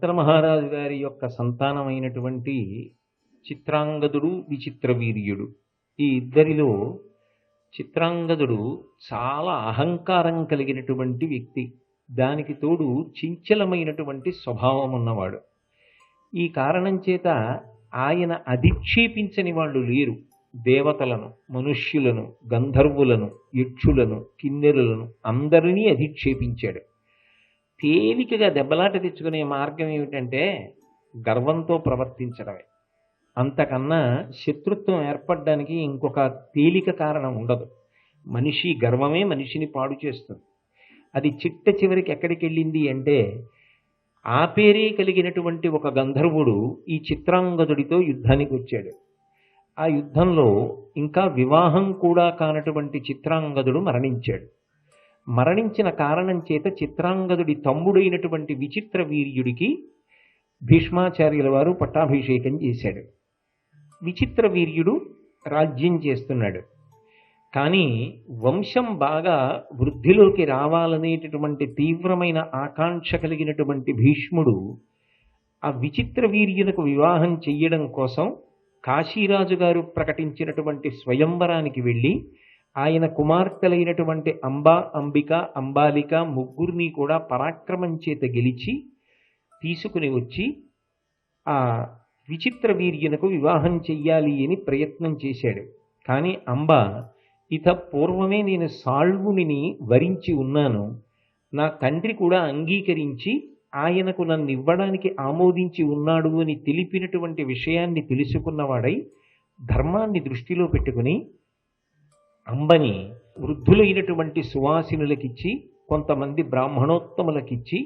శంతన మహారాజు గారి యొక్క సంతానమైనటువంటి చిత్రాంగదుడు, విచిత్రవీర్యుడు, ఈ ఇద్దరిలో చిత్రాంగదుడు చాలా అహంకారం కలిగినటువంటి వ్యక్తి. దానికి తోడు చించలమైనటువంటి స్వభావం ఉన్నవాడు. ఈ కారణం చేత ఆయన అధిక్షేపించని వాళ్ళు లేరు. దేవతలను, మనుష్యులను, గంధర్వులను, యక్షులను, కిన్నెరులను అందరినీ అధిక్షేపించాడు. తేలికగా దెబ్బలాట తెచ్చుకునే మార్గం ఏమిటంటే గర్వంతో ప్రవర్తించడమే. అంతకన్నా శత్రుత్వం ఏర్పడడానికి ఇంకొక తేలిక కారణం ఉండదు. మనిషి గర్వమే మనిషిని పాడు చేస్తుంది. అది చిట్ట చివరికి ఎక్కడికి వెళ్ళింది అంటే, ఆ పేరే కలిగినటువంటి ఒక గంధర్వుడు ఈ చిత్రాంగదుడితో యుద్ధానికి వచ్చాడు. ఆ యుద్ధంలో ఇంకా వివాహం కూడా కానటువంటి చిత్రాంగదుడు మరణించాడు. మరణించిన కారణం చేత చిత్రాంగదుడి తమ్ముడైనటువంటి విచిత్ర వీర్యుడికి భీష్మాచార్యుల వారు పట్టాభిషేకం చేశాడు. విచిత్ర వీర్యుడు రాజ్యం చేస్తున్నాడు. కానీ వంశం బాగా వృద్ధిలోకి రావాలనేటటువంటి తీవ్రమైన ఆకాంక్ష కలిగినటువంటి భీష్ముడు ఆ విచిత్ర వీర్యునకు వివాహం చెయ్యడం కోసం కాశీరాజు గారు ప్రకటించినటువంటి స్వయంవరానికి వెళ్ళి ఆయన కుమార్తెలైనటువంటి అంబా, అంబిక, అంబాలిక ముగ్గురిని కూడా పరాక్రమం చేత గెలిచి తీసుకుని వచ్చి ఆ విచిత్ర వీర్యునకు వివాహం చెయ్యాలి అని ప్రయత్నం చేశాడు. కానీ అంబ, ఇత పూర్వమే నేను సాళ్వుని వరించి ఉన్నాను, నా తండ్రి కూడా అంగీకరించి ఆయనకు నన్ను ఇవ్వడానికి ఆమోదించి ఉన్నాడు అని తెలిపినటువంటి విషయాన్ని తెలుసుకున్నవాడై ధర్మాన్ని దృష్టిలో పెట్టుకుని అంబని వృద్ధులైనటువంటి సువాసినులకిచ్చి కొంతమంది బ్రాహ్మణోత్తములకిచ్చి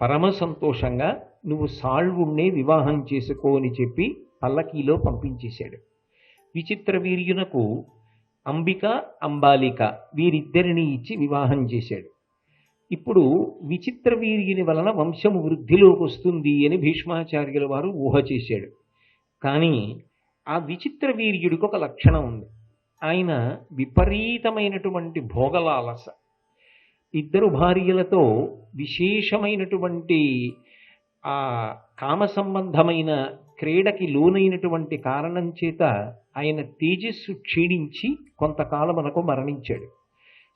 పరమ సంతోషంగా నువ్వు సాళ్వుణ్ణే వివాహం చేసుకో అని చెప్పి పల్లకీలో పంపించేశాడు. విచిత్ర వీర్యునకు అంబిక, అంబాలిక వీరిద్దరిని ఇచ్చి వివాహం చేశాడు. ఇప్పుడు విచిత్ర వీర్యుని వలన వంశము వృద్ధిలోకి వస్తుంది అని భీష్మాచార్యుల వారు ఊహ చేశాడు. కానీ ఆ విచిత్ర వీర్యుడికి ఒక లక్షణం ఉంది. ఆయన విపరీతమైనటువంటి భోగలాలస. ఇద్దరు భార్యలతో విశేషమైనటువంటి ఆ కామ సంబంధమైన క్రీడకి లోనైనటువంటి కారణం చేత ఆయన తేజస్సు క్షీణించి కొంతకాలమునకు మరణించాడు.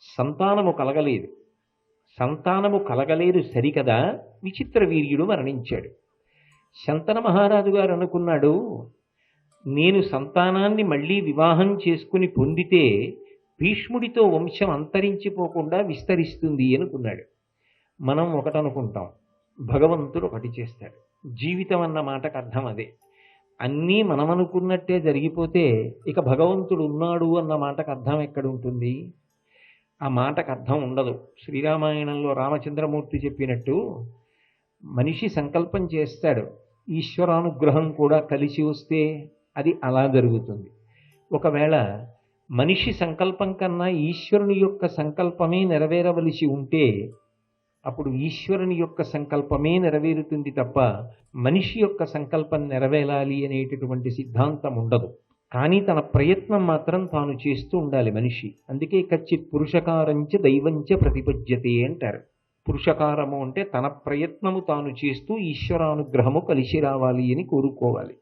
సంతానము కలగలేదు సరికదా, విచిత్ర వీర్యుడు మరణించాడు. శంతన మహారాజు గారు అనుకున్నాడు, నేను సంతానాన్ని మళ్ళీ వివాహం చేసుకుని పొందితే భీష్ముడితో వంశం అంతరించిపోకుండా విస్తరిస్తుంది అనుకున్నాడు. మనం ఒకటనుకుంటాం, భగవంతుడు ఒకటి చేస్తాడు. జీవితం అన్న మాటకు అర్థం అదే. అన్నీ మనం అనుకున్నట్టే జరిగిపోతే ఇక భగవంతుడు ఉన్నాడు అన్న మాటకు అర్థం ఎక్కడుంటుంది? ఆ మాటకు అర్థం ఉండదు. శ్రీరామాయణంలో రామచంద్రమూర్తి చెప్పినట్టు మనిషి సంకల్పం చేస్తాడు, ఈశ్వరానుగ్రహం కూడా కలిసి వస్తే అది అలా జరుగుతుంది. ఒకవేళ మనిషి సంకల్పం కన్నా ఈశ్వరుని యొక్క సంకల్పమే నెరవేరవలసి ఉంటే అప్పుడు ఈశ్వరుని యొక్క సంకల్పమే నెరవేరుతుంది తప్ప మనిషి యొక్క సంకల్పం నెరవేరాలి అనేటటువంటి సిద్ధాంతం ఉండదు. కానీ తన ప్రయత్నం మాత్రం తాను చేస్తూ ఉండాలి మనిషి. అందుకే కచ్చిత్ పురుషకారంచ దైవంచ ప్రతిపద్యతే అంటారు. పురుషకారము అంటే తన ప్రయత్నము తాను చేస్తూ ఈశ్వరానుగ్రహము కలిసి రావాలి అని కోరుకోవాలి.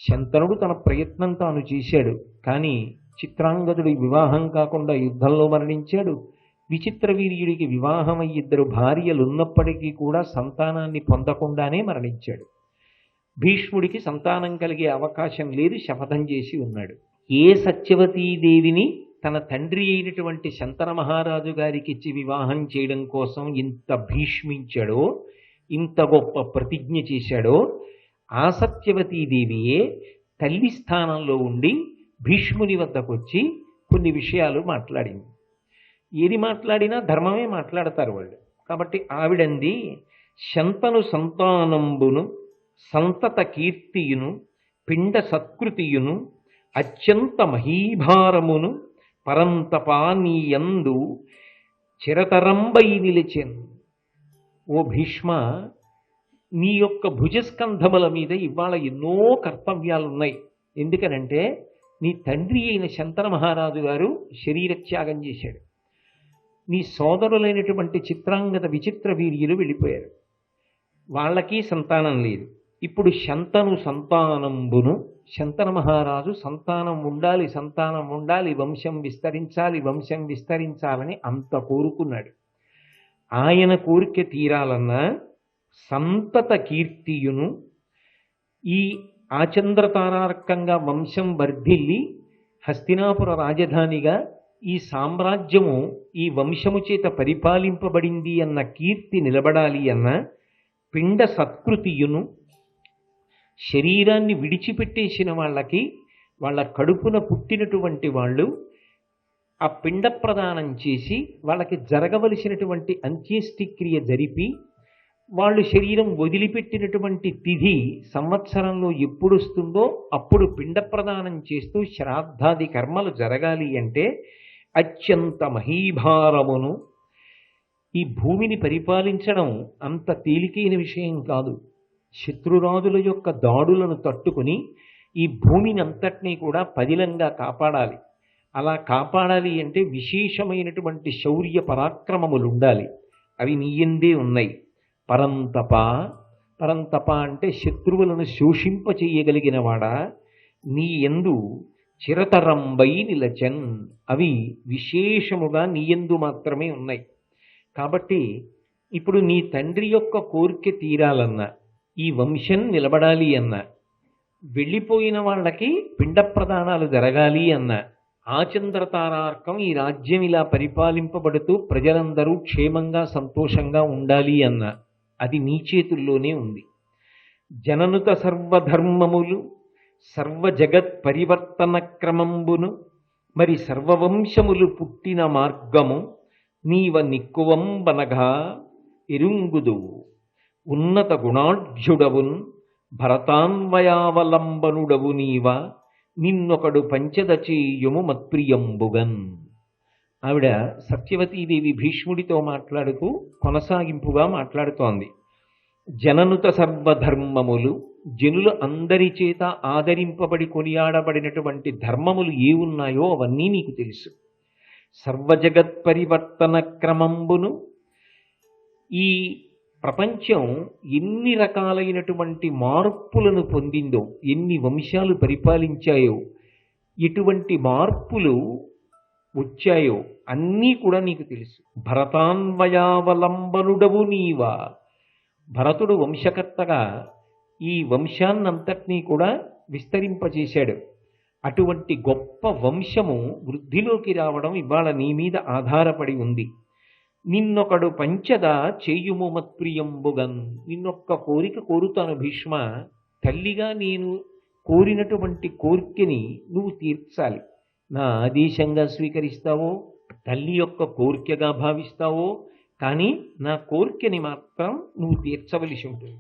శంతనుడు తన ప్రయత్నం తాను చేశాడు, కానీ చిత్రాంగదుడి వివాహం కాకుండా యుద్ధంలో మరణించాడు. విచిత్ర వీర్యుడికి వివాహమై ఇద్దరు భార్యలున్నప్పటికీ కూడా సంతానాన్ని పొందకుండానే మరణించాడు. భీష్ముడికి సంతానం కలిగే అవకాశం లేదు, శపథం చేసి ఉన్నాడు. ఏ సత్యవతీదేవిని తన తండ్రి అయినటువంటి శంతన మహారాజు గారికి ఇచ్చి వివాహం చేయడం కోసం ఇంత భీష్మించాడో, ఇంత గొప్ప ప్రతిజ్ఞ చేశాడో, ఆ సత్యవతీదేవియే తల్లి స్థానంలో ఉండి భీష్ముని వద్దకు వచ్చి కొన్ని విషయాలు మాట్లాడింది. ఏది మాట్లాడినా ధర్మమే మాట్లాడతారు వాళ్ళు. కాబట్టి ఆవిడంది, శంతను సంతానంబును సంతత కీర్తియును పిండ సత్కృతియును అత్యంత మహీభారమును పరంతపానీయందు చిరతరంబై నిలిచెను. ఓ భీష్మ, నీ యొక్క భుజస్కంధముల మీద ఇవాళ ఎన్నో కర్తవ్యాలున్నాయి. ఎందుకనంటే నీ తండ్రి అయిన శంతన మహారాజు గారు శరీరత్యాగం చేశాడు. నీ సోదరులైనటువంటి చిత్రాంగద విచిత్ర వీర్యులు వెళ్ళిపోయారు. వాళ్ళకి సంతానం లేదు. ఇప్పుడు శంతను సంతానంబును, శంతన మహారాజు సంతానం ఉండాలి, సంతానం ఉండాలి, వంశం విస్తరించాలి, వంశం విస్తరించాలని అంత కోరుకున్నాడు. ఆయన కోరిక తీరాలన్నా సంతత కీర్తియును, ఈ ఆచంద్రతారార్కంగా వంశం వర్ధిల్లి హస్తినాపుర రాజధానిగా ఈ సామ్రాజ్యము ఈ వంశము చేత పరిపాలింపబడింది అన్న కీర్తి నిలబడాలి అన్న పిండ సత్కృతియును, శరీరాన్ని విడిచిపెట్టేసిన వాళ్ళకి వాళ్ళ కడుపున పుట్టినటువంటి వాళ్ళు ఆ పిండ ప్రదానం చేసి వాళ్ళకి జరగవలసినటువంటి అంత్యేష్టిక్రియ జరిపి వాళ్ళు శరీరం వదిలిపెట్టినటువంటి తిథి సంవత్సరంలో ఎప్పుడు వస్తుందో అప్పుడు పిండ ప్రదానం చేస్తూ శ్రాద్ధాది కర్మలు జరగాలి అంటే అత్యంత మహీభారమును. ఈ భూమిని పరిపాలించడం అంత తేలికైన విషయం కాదు. శత్రురాజుల యొక్క దాడులను తట్టుకుని ఈ భూమిని అంతటినీ కూడా పదిలంగా కాపాడాలి. అలా కాపాడాలి అంటే విశేషమైనటువంటి శౌర్య పరాక్రమములు ఉండాలి. అవి నీయందే ఉన్నాయి. పరంతప, పరంతప అంటే శత్రువులను శోషింపచేయగలిగిన వాడా, నీ యందు చిరతరంబై నిలచన్, అవి విశేషముగా నీయందు మాత్రమే ఉన్నాయి. కాబట్టి ఇప్పుడు నీ తండ్రి యొక్క కోరిక తీరాలన్నా, ఈ వంశం నిలబడాలి అన్నా, వెళ్ళిపోయిన వాళ్ళకి పిండ ప్రదానాలు జరగాలి అన్నా, ఆచంద్రతారార్కం ఈ రాజ్యం ఇలా పరిపాలింపబడుతూ ప్రజలందరూ క్షేమంగా సంతోషంగా ఉండాలి అన్న అది నీ చేతుల్లోనే ఉంది. జననుత సర్వధర్మములు సర్వజగత్ పరివర్తన క్రమంబును, మరి సర్వవంశములు పుట్టిన మార్గము నీవ నిక్కువంబనగా ఎరుంగుదువు. ఉన్నత గుణాఢ్యుడవున్ భరతాన్వయావలంబనుడవు నీవ, నిన్నొకడు పంచదచేయుము మత్ప్రియంబుగన్. ఆవిడ సత్యవతీదేవి భీష్ముడితో మాట్లాడుతూ కొనసాగింపుగా మాట్లాడుతోంది. జననుత సర్వధర్మములు, జనులు అందరి చేత ఆదరింపబడి కొనియాడబడినటువంటి ధర్మములు ఏ ఉన్నాయో అవన్నీ నీకు తెలుసు. సర్వజగత్ పరివర్తన క్రమంబును, ఈ ప్రపంచం ఎన్ని రకాలైనటువంటి మార్పులను పొందిందో, ఎన్ని వంశాలు పరిపాలించాయో, ఎటువంటి మార్పులు వచ్చాయో అన్నీ కూడా నీకు తెలుసు. భరతాన్వయావలంబనుడవు నీవా, భరతుడు వంశకర్తగా ఈ వంశాన్నంతటినీ కూడా విస్తరింపచేశాడు. అటువంటి గొప్ప వంశము వృద్ధిలోకి రావడం ఇవాళ నీ మీద ఆధారపడి ఉంది. నిన్నొకడు పంచద చేయుము మత్ప్రియంబుగన్, నిన్నొక్క కోరిక కోరుతాను భీష్మ, తల్లిగా నేను కోరినటువంటి కోరికని నువ్వు తీర్చాలి. నా ఆదేశంగా స్వీకరిస్తావో, తల్లి యొక్క కోరికగా భావిస్తావో, కానీ నా కోరికని మాత్రం నువ్వు తీర్చవలసి ఉంటుంది.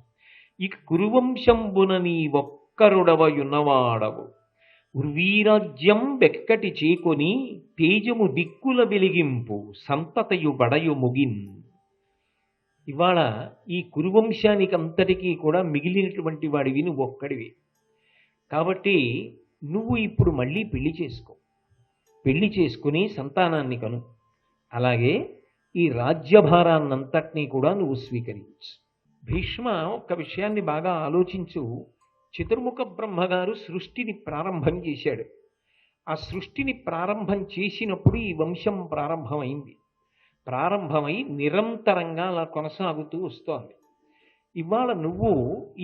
ఇక కురువంశంబున నీ ఒక్కరుడవయున్నవాడవు, ఉర్వీరాజ్యం వెక్కటి చేకొని తేజము దిక్కుల వెలిగింపు సంతతయు బడయు ముగిన్. ఇవాళ ఈ కురువంశానికి అంతటికీ కూడా మిగిలినటువంటి వాడివి నువ్వు ఒక్కడివి. కాబట్టి నువ్వు ఇప్పుడు మళ్ళీ పెళ్లి చేసుకో, పెళ్లి చేసుకుని సంతానాన్ని కను. అలాగే ఈ రాజ్యభారాన్నంతటినీ కూడా నువ్వు స్వీకరించు. భీష్మ, ఒక్క విషయాన్ని బాగా ఆలోచించు. చతుర్ముఖ బ్రహ్మగారు సృష్టిని ప్రారంభం చేశాడు. ఆ సృష్టిని ప్రారంభం చేసినప్పుడు ఈ వంశం ప్రారంభమైంది. ప్రారంభమై నిరంతరంగా అలా కొనసాగుతూ వస్తోంది. ఇవాళ నువ్వు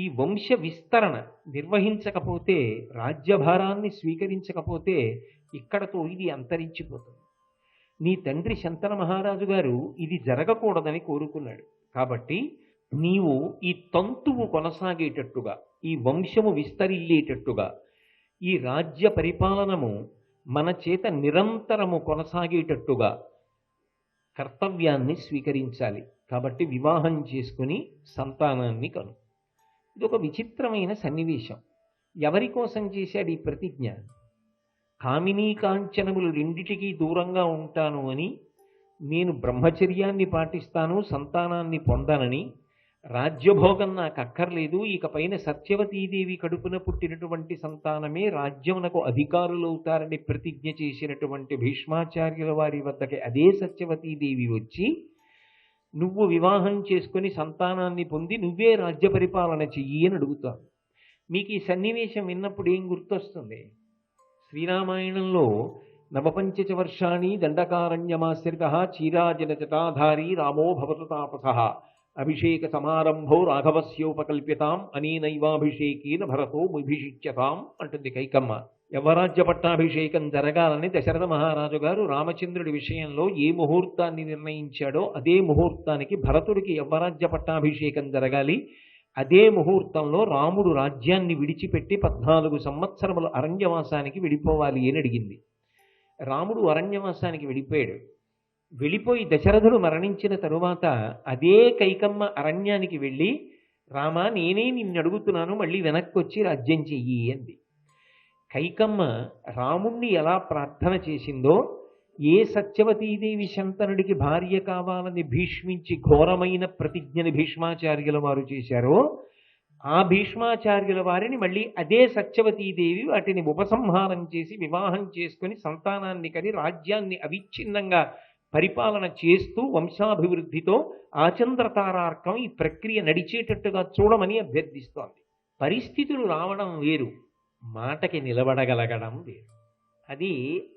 ఈ వంశ విస్తరణ నిర్వహించకపోతే, రాజ్యభారాన్ని స్వీకరించకపోతే ఇక్కడతో ఇది అంతరించిపోతుంది. నీ తండ్రి శంతన మహారాజు గారు ఇది జరగకూడదని కోరుకున్నాడు. కాబట్టి నీవు ఈ తంతువు కొనసాగేటట్టుగా, ఈ వంశము విస్తరిల్లేటట్టుగా, ఈ రాజ్య పరిపాలనము మన చేత నిరంతరము కొనసాగేటట్టుగా కర్తవ్యాన్ని స్వీకరించాలి. కాబట్టి వివాహం చేసుకుని సంతానాన్ని కను. ఇదొక విచిత్రమైన సన్నివేశం. ఎవరి కోసం చేశాడు ఈ ప్రతిజ్ఞ? కామినీ కాంచనములు రెండిటికీ దూరంగా ఉంటాను అని, నేను బ్రహ్మచర్యాన్ని పాటిస్తాను, సంతానాన్ని పొందానని, రాజ్యభోగం నాకు అక్కర్లేదు, ఇకపైన సత్యవతీదేవి కడుపున పుట్టినటువంటి సంతానమే రాజ్యమునకు అధికారులవుతారని ప్రతిజ్ఞ చేసినటువంటి భీష్మాచార్యుల వారి వద్దకి అదే సత్యవతీదేవి వచ్చి నువ్వు వివాహం చేసుకుని సంతానాన్ని పొంది నువ్వే రాజ్య పరిపాలన చెయ్యి అని అడుగుతాను. మీకు ఈ సన్నివేశం విన్నప్పుడు ఏం గుర్తొస్తుంది? శ్రీరామాయణంలో నవపంచచ వర్షాణి దండకారణ్యమాశ్రిత చీరాజన జటాధారీ రామో భవతు తాపసః అభిషేక సమారంభో రాఘవస్యోపకల్ప్యతాం అనేనైవాభిషేకేన భరతో ముభిషిచ్యతాం అంటుంది కైకమ్మ. యవరాజ్య పట్టాభిషేకం జరగాలని దశరథ మహారాజు గారు రామచంద్రుడి విషయంలో ఏ ముహూర్తాన్ని నిర్ణయించాడో అదే ముహూర్తానికి భరతుడికి యవరాజ్య పట్టాభిషేకం జరగాలి. అదే ముహూర్తంలో రాముడు రాజ్యాన్ని విడిచిపెట్టి 14 సంవత్సరములు అరణ్యవాసానికి వెళ్ళిపోవాలి అని అడిగింది. రాముడు అరణ్యవాసానికి వెళ్ళిపోయాడు. వెళ్ళిపోయి దశరథుడు మరణించిన తరువాత అదే కైకమ్మ అరణ్యానికి వెళ్ళి, రామా నేనే నిన్ను అడుగుతున్నాను, మళ్ళీ వెనక్కి వచ్చి రాజ్యం చెయ్యి అంది. కైకమ్మ రాముణ్ణి ఎలా ప్రార్థన చేసిందో, ఏ సత్యవతీదేవి శంతనుడికి భార్య కావాలని భీష్మించి ఘోరమైన ప్రతిజ్ఞని భీష్మాచార్యుల వారు చేశారో, ఆ భీష్మాచార్యుల వారిని మళ్ళీ అదే సత్యవతీదేవి వాటిని ఉపసంహారం చేసి వివాహం చేసుకుని సంతానాన్ని కని రాజ్యాన్ని అవిచ్ఛిన్నంగా పరిపాలన చేస్తూ వంశాభివృద్ధితో ఆచంద్రతారార్కం ఈ ప్రక్రియ నడిచేటట్టుగా చూడమని అభ్యర్థిస్తోంది. పరిస్థితులు రావడం వేరు, మాటకి నిలబడగలగడం వేరు. అది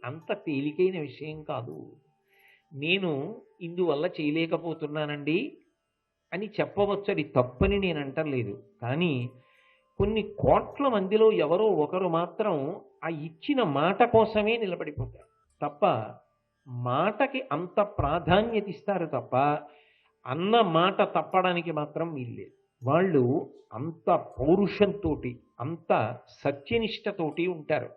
అంత తేలికైన విషయం కాదు. నేను ఇందువల్ల చేయలేకపోతున్నానండి అని చెప్పవచ్చు, అది తప్పని నేను అంటలేదు. కానీ కొన్ని కోట్ల మందిలో ఎవరో ఒకరు మాత్రం ఆ ఇచ్చిన మాట కోసమే నిలబడిపోతారు తప్ప, మాటకి అంత ప్రాధాన్యత ఇస్తారు తప్ప అన్న మాట తప్పడానికి మాత్రం వీల్లేదు. వాళ్ళు అంత పౌరుషంతో అంత సత్యనిష్టతోటి ఉంటారు.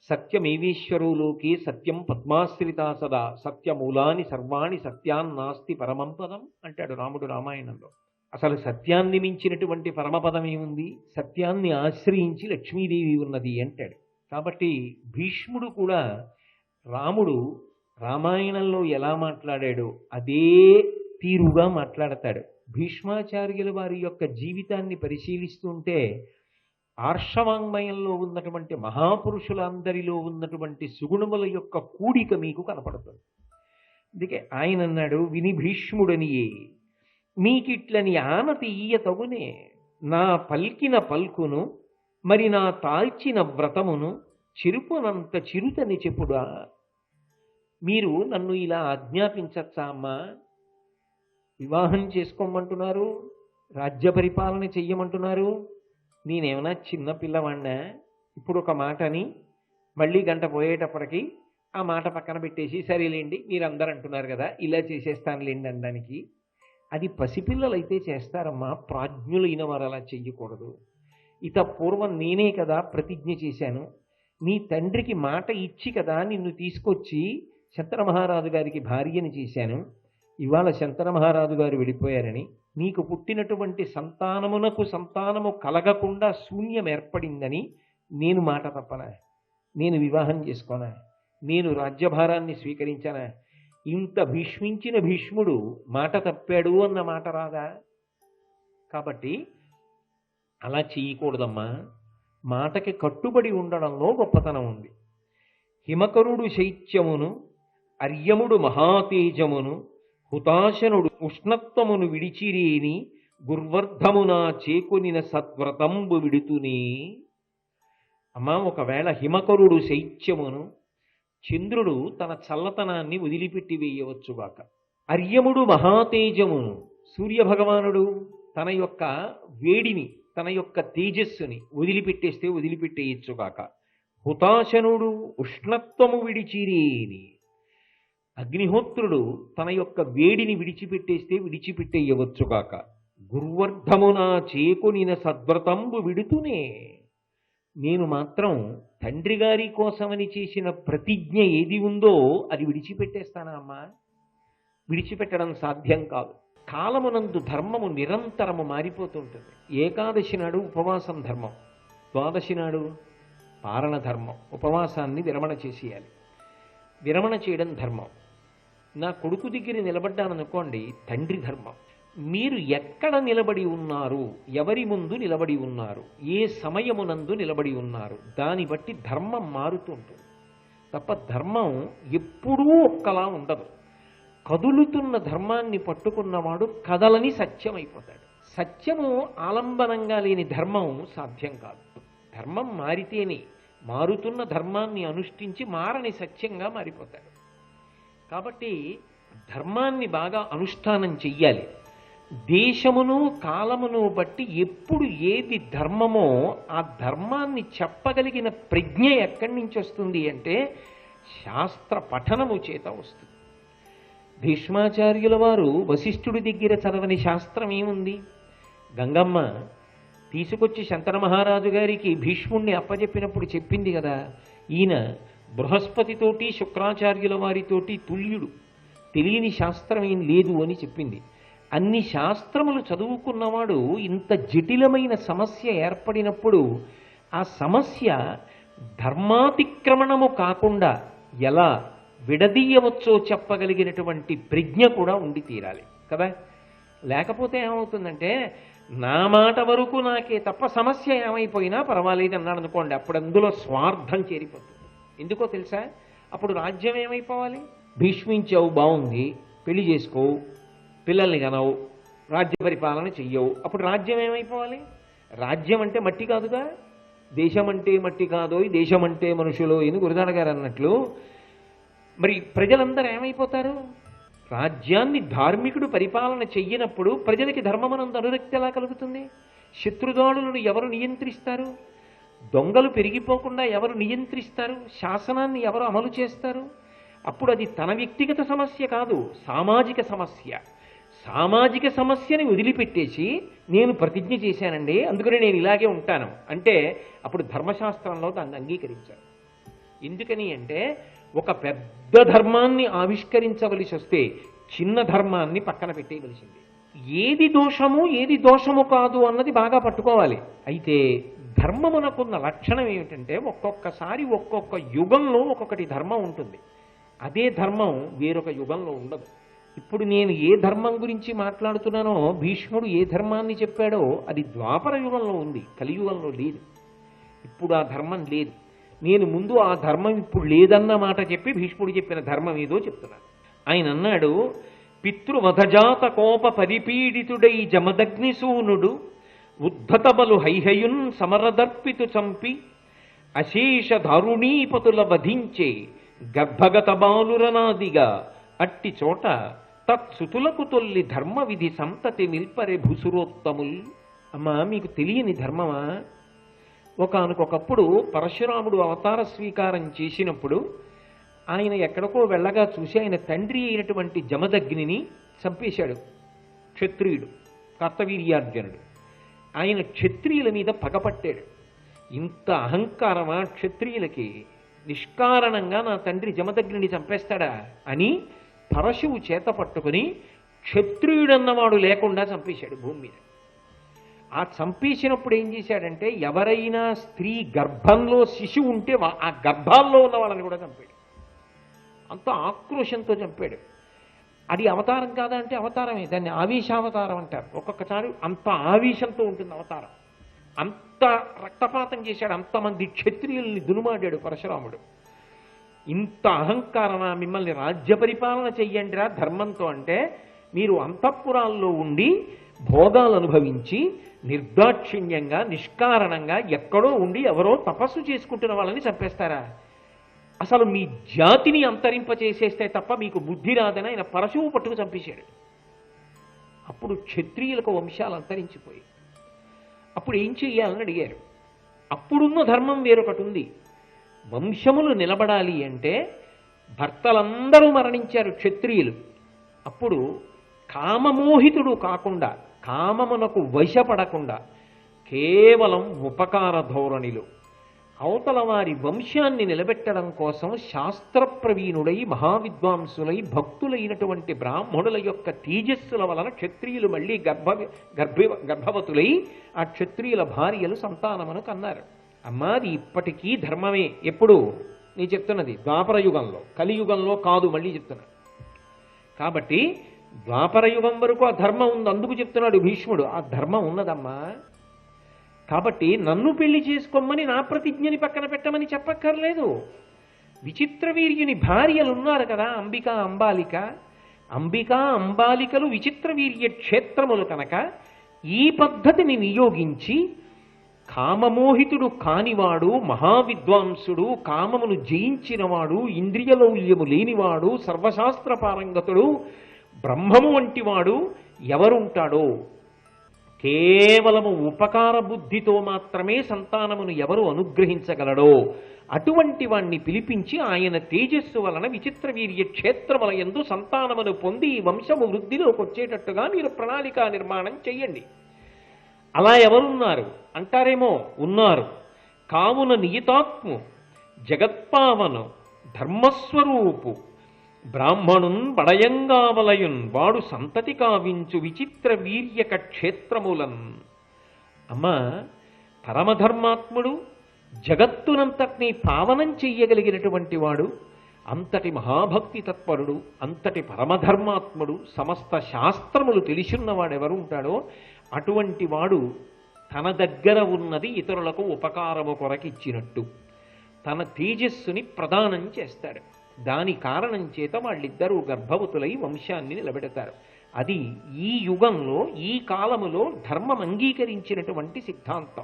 సత్యమేవేశ్వరులోకి సత్యం పద్మాశ్రితా సదా సత్యమూలాని సర్వాణి సత్యాన్నాస్తి పరమం పదం అంటాడు రాముడు రామాయణంలో. అసలు సత్యాన్ని మించినటువంటి పరమపదం ఏముంది? సత్యాన్ని ఆశ్రయించి లక్ష్మీదేవి ఉన్నది అంటాడు. కాబట్టి భీష్ముడు కూడా రాముడు రామాయణంలో ఎలా మాట్లాడాడో అదే తీరుగా మాట్లాడతాడు. భీష్మాచార్యుల వారి యొక్క జీవితాన్ని పరిశీలిస్తుంటే ఆర్షవాంగ్మయంలో ఉన్నటువంటి మహాపురుషులందరిలో ఉన్నటువంటి సుగుణముల యొక్క కూడిక మీకు కనపడుతుంది. అందుకే ఆయన అన్నాడు, విని భీష్ముడనియే మీకిట్లని ఆనతి ఈయ తగునే, నా పల్కిన పల్కును మరి నా తాల్చిన వ్రతమును చిరుపునంత చిరుతని చెప్పుడా. మీరు నన్ను ఇలా ఆజ్ఞాపించచ్చా అమ్మా? వివాహం చేసుకోమంటున్నారు, రాజ్య పరిపాలన చెయ్యమంటున్నారు. నేనేమన్నా చిన్న పిల్లవాడినా? ఇప్పుడు ఒక మాటని మళ్ళీ గంట పోయేటప్పటికి ఆ మాట పక్కన పెట్టేసి సరేలేండి మీరందరూ అంటున్నారు కదా ఇలా చేసేస్తానులేండి అనడానికి. అది పసిపిల్లలైతే చేస్తారమ్మా, ప్రాజ్ఞులైన వారు అలా చెయ్యకూడదు. ఇత పూర్వం నేనే కదా ప్రతిజ్ఞ చేశాను, నీ తండ్రికి మాట ఇచ్చి కదా నిన్ను తీసుకొచ్చి శంతన మహారాజు గారికి భార్యని చేశాను. ఇవాళ శంతన మహారాజు గారు వెళ్ళిపోయారని నీకు పుట్టినటువంటి సంతానమునకు సంతానము కలగకుండా శూన్యం ఏర్పడిందని నేను మాట తప్పనా? నేను వివాహం చేసుకోనా? నేను రాజ్యభారాన్ని స్వీకరించానా? ఇంత భీష్మించిన భీష్ముడు మాట తప్పాడు అన్న మాట రాదా? కాబట్టి అలా చేయకూడదమ్మా. మాటకి కట్టుబడి ఉండడంలో గొప్పతనం ఉంది. హిమకరుడు శైత్యమును అర్యముడు మహాతేజమును హుతాశనుడు ఉష్ణత్వమును విడిచిరేని గుర్వర్ధమునా చేకొనిన సద్వ్రతంబు విడుతునే. అమ్మా, ఒకవేళ హిమకరుడు శైత్యమును, చంద్రుడు తన చల్లతనాన్ని వదిలిపెట్టి వేయవచ్చుగాక, అర్యముడు మహాతేజమును, సూర్యభగవానుడు తన యొక్క వేడిని తన యొక్క తేజస్సుని వదిలిపెట్టేస్తే వదిలిపెట్టేయచ్చుగాక, హుతాశనుడు ఉష్ణత్వము విడిచిరేని, అగ్నిహోత్రుడు తన యొక్క వేడిని విడిచిపెట్టేస్తే విడిచిపెట్టేయవచ్చుగాక, గుర్వర్ధమునా చేకొనిన సద్వ్రతంబు విడుతునే. నేను మాత్రం తండ్రి గారి కోసమని చేసిన ప్రతిజ్ఞ ఏది ఉందో అది విడిచిపెట్టేస్తానా అమ్మా? విడిచిపెట్టడం సాధ్యం కాదు. కాలమునందు ధర్మము నిరంతరము మారిపోతుంటుంది. ఏకాదశి నాడు ఉపవాసం ధర్మం, ద్వాదశి నాడు పారణ ధర్మం. ఉపవాసాన్ని విరమణ చేసేయాలి. విరమణ చేయడం ధర్మం. నా కొడుకు దగ్గర నిలబడ్డాననుకోండి, తండ్రి ధర్మం. మీరు ఎక్కడ నిలబడి ఉన్నారు, ఎవరి ముందు నిలబడి ఉన్నారు, ఏ సమయమునందు నిలబడి ఉన్నారు, దాన్ని బట్టి ధర్మం మారుతుంటుంది తప్ప ధర్మం ఎప్పుడూ ఒక్కలా ఉండదు. కదులుతున్న ధర్మాన్ని పట్టుకున్నవాడు కదలని సత్యం అయిపోతాడు. సత్యము ఆలంబనంగా లేని ధర్మం సాధ్యం కాదు. ధర్మం మారితేనే, మారుతున్న ధర్మాన్ని అనుష్ఠించి మారని సత్యంగా మారిపోతాడు. కాబట్టి ధర్మాన్ని బాగా అనుష్ఠానం చెయ్యాలి. దేశమును కాలమును బట్టి ఎప్పుడు ఏది ధర్మమో ఆ ధర్మాన్ని చెప్పగలిగిన ప్రజ్ఞ ఎక్కడి నుంచి వస్తుంది అంటే శాస్త్ర పఠనము చేత వస్తుంది. భీష్మాచార్యుల వారు వశిష్ఠుడి దగ్గర చదవని శాస్త్రం ఏముంది? గంగమ్మ తీసుకొచ్చి శంతన మహారాజు గారికి భీష్ముణ్ణి అప్పచెప్పినప్పుడు చెప్పింది కదా, ఈయన బృహస్పతితోటి శుక్రాచార్యుల వారితోటి తుల్యుడు, తెలియని శాస్త్రం ఏం లేదు అని చెప్పింది. అన్ని శాస్త్రములు చదువుకున్నవాడు ఇంత జటిలమైన సమస్య ఏర్పడినప్పుడు ఆ సమస్య ధర్మాతిక్రమణము కాకుండా ఎలా విడదీయవచ్చో చెప్పగలిగినటువంటి ప్రజ్ఞ కూడా ఉండి తీరాలి కదా. లేకపోతే ఏమవుతుందంటే నా మాట వరకు నాకే తప్ప సమస్య ఏమైపోయినా పర్వాలేదు అన్నాడు అనుకోండి, అప్పుడు అందులో స్వార్థం చేరిపోతుంది. ఎందుకో తెలుసా? అప్పుడు రాజ్యం ఏమైపోవాలి? భీష్మించావు బాగుంది, పెళ్లి చేసుకో, పిల్లల్ని కనవు, రాజ్య పరిపాలన చెయ్యవు, అప్పుడు రాజ్యం ఏమైపోవాలి? రాజ్యం అంటే మట్టి కాదుగా, దేశం అంటే మట్టి కాదో దేశం అంటే మనుషులో అని గురదాడ గారు అన్నట్లు మరి ప్రజలందరూ ఏమైపోతారు? రాజ్యాన్ని ధార్మికుడు పరిపాలన చెయ్యనప్పుడు ప్రజలకి ధర్మమనందు అనురక్తి ఎలా కలుగుతుంది? శత్రుదాడులను ఎవరు నియంత్రిస్తారు? దొంగలు పెరిగిపోకుండా ఎవరు నియంత్రిస్తారు? శాసనాన్ని ఎవరు అమలు చేస్తారు? అప్పుడు అది తన వ్యక్తిగత సమస్య కాదు, సామాజిక సమస్య. సామాజిక సమస్యని వదిలిపెట్టేసి నేను ప్రతిజ్ఞ చేశానండి అందుకని నేను ఇలాగే ఉంటాను అంటే అప్పుడు ధర్మశాస్త్రంలో దాన్ని అంగీకరించారు. ఎందుకని అంటే ఒక పెద్ద ధర్మాన్ని ఆవిష్కరించవలసి వస్తే చిన్న ధర్మాన్ని పక్కన పెట్టేయవలసింది. ఏది దోషము ఏది దోషము కాదు అన్నది బాగా పట్టుకోవాలి. అయితే ధర్మమునకున్న లక్షణం ఏమిటంటే ఒక్కొక్కసారి ఒక్కొక్క యుగంలో ఒక్కొక్కటి ధర్మం ఉంటుంది, అదే ధర్మం వేరొక యుగంలో ఉండదు. ఇప్పుడు నేను ఏ ధర్మం గురించి మాట్లాడుతున్నానో, భీష్ముడు ఏ ధర్మాన్ని చెప్పాడో అది ద్వాపర యుగంలో ఉంది, కలియుగంలో లేదు. ఇప్పుడు ఆ ధర్మం లేదు. నేను ముందు ఆ ధర్మం ఇప్పుడు లేదన్న మాట చెప్పి భీష్ముడు చెప్పిన ధర్మం ఏదో చెప్తున్నాను. ఆయన అన్నాడు, పితృవధజాత కోప పరిపీడితుడై జమదగ్నిసూనుడు ఉద్ధతబలు హైహయున్ సమరదర్పితు చంపి అశేష దారుణీపతుల వధించే గర్భగత బాలురనాదిగా అట్టి చోట తత్సుతులకు తొల్లి ధర్మ విధి సంతతి నిల్పరే భూసురోత్తముల్. అమ్మా, మీకు తెలియని ధర్మమా? ఒకానొకప్పుడు పరశురాముడు అవతార స్వీకారం చేసినప్పుడు ఆయన ఎక్కడికో వెళ్ళగా చూసి ఆయన తండ్రి అయినటువంటి జమదగ్నిని చంపేశాడు క్షత్రియుడు, కర్తవీర్యార్జునుడు. ఆయన క్షత్రియుల మీద పగపట్టాడు. ఇంత అహంకారమా క్షత్రియులకి? నిష్కారణంగా నా తండ్రి జమదగ్నిని చంపేస్తాడా అని పరశువు చేత పట్టుకుని క్షత్రియుడన్నవాడు లేకుండా చంపేశాడు భూమి మీద. ఆ చంపేసినప్పుడు ఏం చేశాడంటే ఎవరైనా స్త్రీ గర్భంలో శిశువు ఉంటే ఆ గర్భాల్లో ఉన్న వాళ్ళని కూడా చంపాడు. అంత ఆక్రోషంతో చంపాడు. అది అవతారం కాదా అంటే అవతారమే, దాన్ని ఆవేశావతారం అంటారు. ఒక్కొక్కసారి అంత ఆవేశంతో ఉంటుంది అవతారం. అంత రక్తపాతం చేశాడు, అంతమంది క్షత్రియుల్ని దునుమాడాడు పరశురాముడు. ఇంత అహంకారమా? మిమ్మల్ని రాజ్య పరిపాలన చెయ్యండిరా ధర్మంతో అంటే మీరు అంతఃపురాల్లో ఉండి భోగాలు అనుభవించి నిర్దాక్షిణ్యంగా నిష్కారణంగా ఎక్కడో ఉండి ఎవరో తపస్సు చేసుకుంటున్న వాళ్ళని చంపేస్తారా? అసలు మీ జాతిని అంతరింపచేసేస్తే తప్ప మీకు బుద్ధి రాదని ఆయన పరశువు పట్టుకు చంపేశాడు. అప్పుడు క్షత్రియులకు వంశాలు అంతరించిపోయి అప్పుడు ఏం చెయ్యాలని అడిగారు. అప్పుడున్న ధర్మం వేరొకటి ఉంది. వంశములు నిలబడాలి అంటే భర్తలందరూ మరణించారు క్షత్రియులు. అప్పుడు కామమోహితుడు కాకుండా, కామమునకు వశపడకుండా కేవలం ఉపకార ధోరణిలో అవతల వారి వంశాన్ని నిలబెట్టడం కోసం శాస్త్రప్రవీణుడై మహావిద్వాంసులై భక్తులైనటువంటి బ్రాహ్మణుల యొక్క తేజస్సుల వలన క్షత్రియులు మళ్ళీ గర్భవతులై ఆ క్షత్రియుల భార్యలు సంతానమును కన్నారు. అమ్మాది ఇప్పటికీ ధర్మమే. ఎప్పుడు? నేను చెప్తున్నది ద్వాపర యుగంలో, కలియుగంలో కాదు, మళ్ళీ చెప్తున్నా. కాబట్టి ద్వాపర యుగం వరకు ఆ ధర్మం ఉంది. అందుకు చెప్తున్నాడు భీష్ముడు, ఆ ధర్మం ఉన్నదమ్మా. కాబట్టి నన్ను పెళ్లి చేసుకోమని నా ప్రతిజ్ఞని పక్కన పెట్టమని చెప్పక్కర్లేదు. విచిత్రవీర్యుని భార్యలు ఉన్నారు కదా, అంబిక, అంబాలిక, అంబికా అంబాలికలు విచిత్ర వీర్య క్షేత్రములు కనుక ఈ పద్ధతిని నియోగించి కామమోహితుడు కానివాడు, మహావిద్వాంసుడు, కామమును జయించినవాడు, ఇంద్రియలౌల్యము లేనివాడు, సర్వశాస్త్ర పారంగతుడు, బ్రహ్మము వంటివాడు ఎవరుంటాడో, కేవలము ఉపకార బుద్ధితో మాత్రమే సంతానమును ఎవరు అనుగ్రహించగలడో అటువంటి వాణ్ణి పిలిపించి ఆయన తేజస్సు వలన విచిత్ర వీర్య క్షేత్రముల యందు సంతానమును పొంది ఈ వంశము వృద్ధిలోకి వచ్చేటట్టుగా మీరు ప్రణాళికా నిర్మాణం చెయ్యండి. అలా ఎవరున్నారు అంటారేమో, ఉన్నారు. కావున నియతాత్ము జగత్పావను ధర్మస్వరూపు బ్రాహ్మణున్ బడయంగావలయున్ వాడు సంతతి కావించు విచిత్ర వీర్యక క్షేత్రములన్. అమ్మ, పరమధర్మాత్ముడు, జగత్తునంతటినీ పావనం చెయ్యగలిగినటువంటి వాడు, అంతటి మహాభక్తి తత్పరుడు, అంతటి పరమధర్మాత్ముడు, సమస్త శాస్త్రములు తెలిసిన్నవాడెవరు ఉంటాడో అటువంటి వాడు తన దగ్గర ఉన్నది ఇతరులకు ఉపకారము కొరకిచ్చినట్టు తన తేజస్సుని ప్రదానం చేస్తాడు. దాని కారణం చేత వాళ్ళిద్దరూ గర్భవతులై వంశాన్ని నిలబెడతారు. అది ఈ యుగంలో, ఈ కాలములో ధర్మం అంగీకరించినటువంటి సిద్ధాంతం.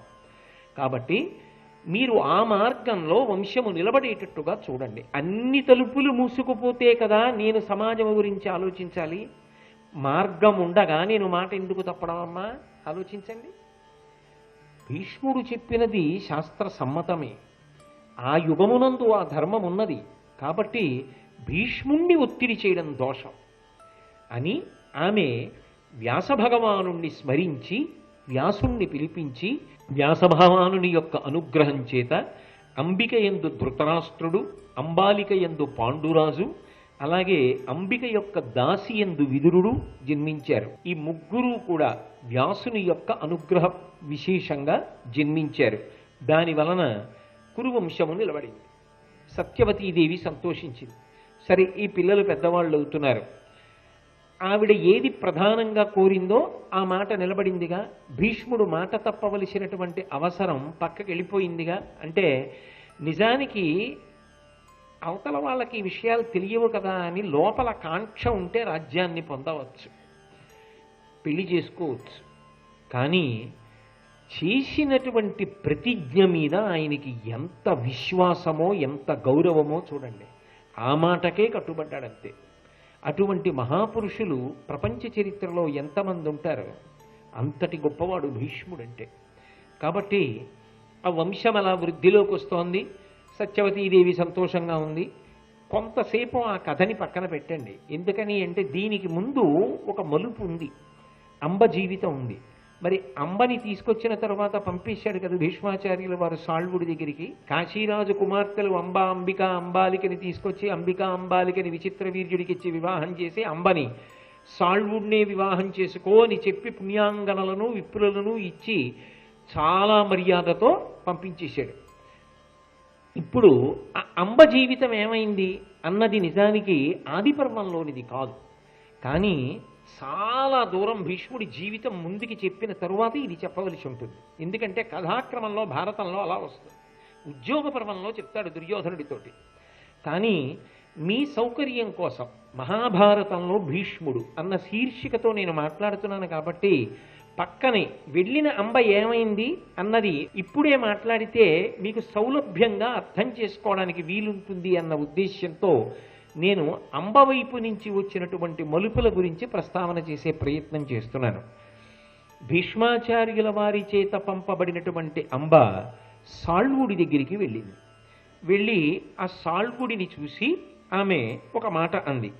కాబట్టి మీరు ఆ మార్గంలో వంశము నిలబడేటట్టుగా చూడండి. అన్ని తలుపులు మూసుకుపోతే కదా నేను సమాజం గురించి ఆలోచించాలి. మార్గం ఉండగా నేను మాట ఎందుకు తప్పడం అమ్మా? ఆలోచించండి. భీష్ముడు చెప్పినది శాస్త్ర సమ్మతమే. ఆ యుగమునందు ఆ ధర్మం ఉన్నది. కాబట్టి భీష్ముణ్ణి ఒత్తిడి చేయడం దోషం అని ఆమె వ్యాసభగవానుణ్ణి స్మరించి వ్యాసుణ్ణి పిలిపించి వ్యాసభగవానుని యొక్క అనుగ్రహం చేత అంబిక యందు ధృతరాష్ట్రుడు, అంబాలిక యందు పాండురాజు, అలాగే అంబిక యొక్క దాసి యందు విదురుడు జన్మించారు. ఈ ముగ్గురు కూడా వ్యాసుని యొక్క అనుగ్రహ విశేషంగా జన్మించారు. దాని వలన కురువంశము నిలబడింది. సత్యవతీదేవి సంతోషించింది. సరే, ఈ పిల్లలు పెద్దవాళ్ళు అవుతున్నారు. ఆవిడ ఏది ప్రధానంగా కోరిందో ఆ మాట నిలబడిందిగా. భీష్ముడు మాట తప్పవలసినటువంటి అవసరం పక్కకి వెళ్ళిపోయిందిగా. అంటే నిజానికి అవతల వాళ్ళకి ఈ విషయాలు తెలియవు కదా అని లోపల కాంక్ష ఉంటే రాజ్యాన్ని పొందవచ్చు, పెళ్లి చేసుకోవచ్చు. కానీ చేసినటువంటి ప్రతిజ్ఞ మీద ఆయనకి ఎంత విశ్వాసమో, ఎంత గౌరవమో చూడండి. ఆ మాటకే కట్టుబడ్డాడంతే. అటువంటి మహాపురుషులు ప్రపంచ చరిత్రలో ఎంతమంది ఉంటారు? అంతటి గొప్పవాడు భీష్ముడంటే. కాబట్టి ఆ వంశం అలా వృద్ధిలోకి వస్తోంది. సత్యవతీదేవి సంతోషంగా ఉంది. కొంతసేపు ఆ కథని పక్కన పెట్టండి. ఎందుకని అంటే దీనికి ముందు ఒక మలుపు ఉంది. అంబ జీవితం ఉంది. మరి అంబని తీసుకొచ్చిన తర్వాత పంపించాడు కదా భీష్మాచార్యుల వారు సాళ్వుడి దగ్గరికి. కాశీరాజు కుమార్తెలు అంబా, అంబిక, అంబాలికని తీసుకొచ్చి అంబికా అంబాలికని విచిత్ర వీర్యుడికి ఇచ్చి వివాహం చేసి అంబని సాళ్వుడినే వివాహం చేసుకో అని చెప్పి పుణ్యాంగనలను విప్రులను ఇచ్చి చాలా మర్యాదతో పంపించేశాడు. ఇప్పుడు ఆ అంబ జీవితం ఏమైంది అన్నది నిజానికి ఆదిపర్వంలోనిది కాదు. కానీ చాలా దూరం భీష్ముడి జీవితం ముందుకి చెప్పిన తరువాత ఇది చెప్పవలసి ఉంటుంది. ఎందుకంటే కథాక్రమంలో భారతంలో అలా వస్తుంది. ఉద్యోగ పర్వంలో చెప్తాడు దుర్యోధనుడితోటి. కానీ మీ సౌకర్యం కోసం మహాభారతంలో భీష్ముడు అన్న శీర్షికతో నేను మాట్లాడుతున్నాను కాబట్టి పక్కనే వెళ్ళిన అంబ ఏమైంది అన్నది ఇప్పుడే మాట్లాడితే మీకు సౌలభ్యంగా అర్థం చేసుకోవడానికి వీలుంటుంది అన్న ఉద్దేశ్యంతో నేను అంబ వైపు నుంచి వచ్చినటువంటి మలుపుల గురించి ప్రస్తావన చేసే ప్రయత్నం చేస్తున్నాను. భీష్మాచార్యుల వారి చేత పంపబడినటువంటి అంబ సాళ్వుడి దగ్గరికి వెళ్ళింది. వెళ్ళి ఆ సాళ్వుడిని చూసి ఆమె ఒక మాట అంది.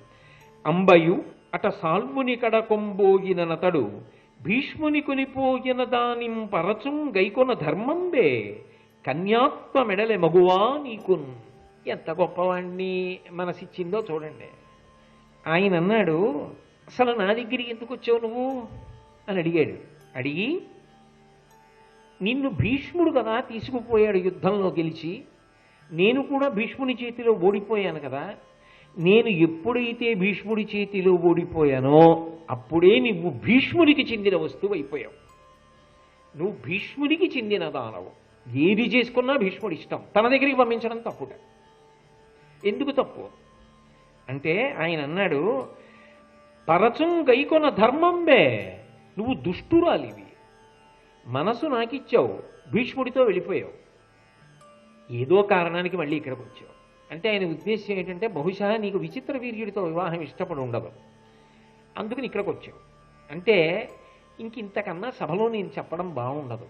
అంబయు అట సాల్వుని కడకొంబోయినతడు భీష్ముని కొనిపోయిన దానిం పరచుం గైకొన ధర్మంబే కన్యాత్మ మెడలె మగువా నీకున్. ఎంత గొప్పవాణ్ణి మనసిచ్చిందో చూడండి. ఆయన అన్నాడు, అసలు నా దగ్గరికి ఎందుకు వచ్చావు నువ్వు అని అడిగాడు. అడిగి, నిన్ను భీష్ముడు కదా తీసుకుపోయాడు యుద్ధంలో గెలిచి, నేను కూడా భీష్ముని చేతిలో ఓడిపోయాను కదా. నేను ఎప్పుడైతే భీష్ముడి చేతిలో ఓడిపోయానో అప్పుడే నువ్వు భీష్ముడికి చెందిన వస్తువు అయిపోయావు. నువ్వు భీష్ముడికి చెందిన దానవు. ఏది చేసుకున్నా భీష్ముడి ఇష్టం. తన దగ్గరికి పంపించడం తప్పుట. ఎందుకు తప్పు అంటే ఆయన అన్నాడు, పరచుం గైకొన ధర్మంబే, నువ్వు దుష్టురాలివి, మనసు నాకిచ్చావు, భీష్ముడితో వెళ్ళిపోయావు, ఏదో కారణానికి మళ్ళీ ఇక్కడికి వచ్చావు. అంటే ఆయన ఉద్దేశం ఏంటంటే బహుశా నీకు విచిత్ర వీర్యుడితో వివాహం ఇష్టపడి ఉండదు, అందుకని ఇక్కడికి వచ్చావు. అంటే ఇంతకన్నా సభలో నేను చెప్పడం బాగుండదు.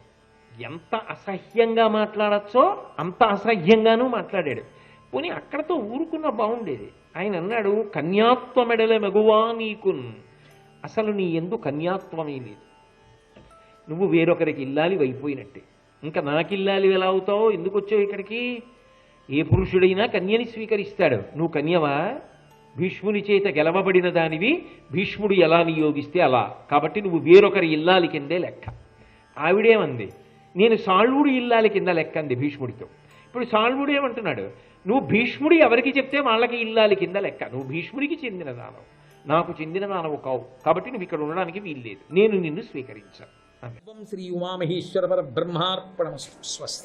ఎంత అసహ్యంగా మాట్లాడచ్చో అంత అసహ్యంగానూ మాట్లాడాడు. పోనీ అక్కడతో ఊరుకున్న బాగుండేది. ఆయన అన్నాడు, కన్యాత్వమెడల మగువా నీకున్, అసలు నీ ఎందు కన్యాత్వమే లేదు, నువ్వు వేరొకరికి ఇల్లాలి అయిపోయినట్టే. ఇంకా నాకిల్లాలి ఎలా అవుతావో, ఎందుకు వచ్చావు ఇక్కడికి? ఏ పురుషుడైనా కన్యని స్వీకరిస్తాడు, నువ్వు కన్యవా? భీష్ముని చేత గెలవబడిన దానివి, భీష్ముడు ఎలా నియోగిస్తే అలా, కాబట్టి నువ్వు వేరొకరి ఇల్లాలి కిందే లెక్క. ఆవిడేమంది, నేను సాళ్వుడు ఇల్లాలి కింద లెక్క అంది భీష్ముడితో. ఇప్పుడు సాళ్వుడు ఏమంటున్నాడు, నువ్వు భీష్ముడు ఎవరికి చెప్తే వాళ్ళకి ఇల్లాలి కింద లెక్క, నువ్వు భీష్ముడికి చెందిన దానవు, నాకు చెందిన దానవు కావు, కాబట్టి నువ్వు ఇక్కడ ఉండడానికి వీల్లేదు, నేను నిన్ను స్వీకరించాను. శ్రీ ఉమామహేశ్వర పరబ్రహ్మార్పణమస్తు. స్వస్తి.